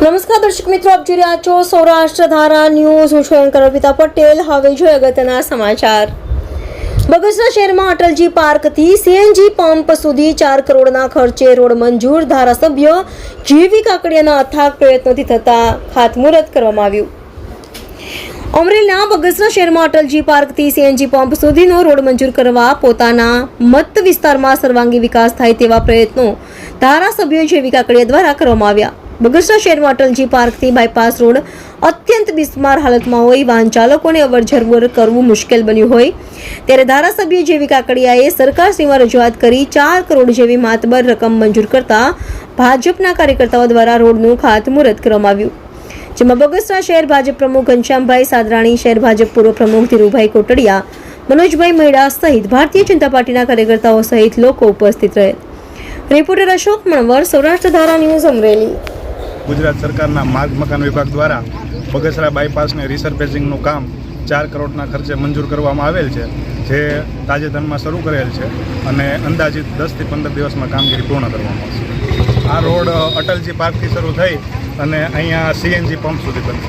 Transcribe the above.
નમસ્કાર દર્શક મિત્રો, આપ જોઈ રહ્યા છો સૌરાષ્ટ્ર ધારા ન્યૂઝ. હું છું એન્કર અર્પિતા પટેલ. હવે જોઈએ અગત્યના સમાચાર. બગસરા શહેરમાં અટલજી પાર્કથી સીએનજી પંપ સુધી 4 કરોડના ખર્ચે રોડ મંજૂર. ધારાસભ્ય જીવી કાકડિયાના અથાગ પ્રયત્નોથી થતા ખાતમુહૂર્ત કરવામાં આવ્યું. અમરેલીના બગસરા શહેરમાં અટલજી પાર્કથી સીએનજી પંપ સુધીનો રોડ મંજૂર કરવા પોતાના મત વિસ્તારમાં સર્વાંગી વિકાસ થાય તેવા પ્રયત્નો ધારાસભ્ય જીવી કાકડિયા દ્વારા કરવામાં આવ્યા. બગસરા શહેરમાં અટલજી પાર્કથી બાયપાસ રોડ અત્યંત બિસ્માર હાલતમાં હોય, વાહન ચાલકોને અવરજવર કરવું મુશ્કેલ બન્યું હોય ત્યારે ધારાસભ્ય જેવી કાકડિયાએ સરકારશ્રીમાં રજૂઆત કરી 4 કરોડ જેવી માતબર રકમ મંજૂર કરતા ભાજપના કાર્યકર્તાઓ દ્વારા રોડનું ખાતમુહૂર્ત કરવામાં આવ્યું. જેમાં બગસરા શહેર ભાજપ પ્રમુખ ઘનશ્યામભાઈ સાદરાણી, શહેર ભાજપ પૂર્વ પ્રમુખ ધીરુભાઈ કોટડિયા, મનોજભાઈ મૈડા સહિત ભારતીય જનતા પાર્ટીના કાર્યકર્તાઓ સહિત લોકો ઉપસ્થિત રહે. રિપોર્ટર અશોક મણવર, સૌરાષ્ટ્ર ધારા ન્યૂઝ, અમરેલી. ગુજરાત સરકારના માર્ગ મકાન વિભાગ દ્વારા બગસરા બાયપાસને રિસર્ફેસિંગનું કામ 4 કરોડના ખર્ચે મંજૂર કરવામાં આવેલ છે, જે તાજેતરમાં શરૂ કરેલ છે અને અંદાજિત 10 થી 15 દિવસમાં કામગીરી પૂર્ણ કરવામાં આવશે. આ રોડ અટલજી પાર્કથી શરૂ થઈ અને અહીંયા સીએનજી પંપ સુધી બનશે.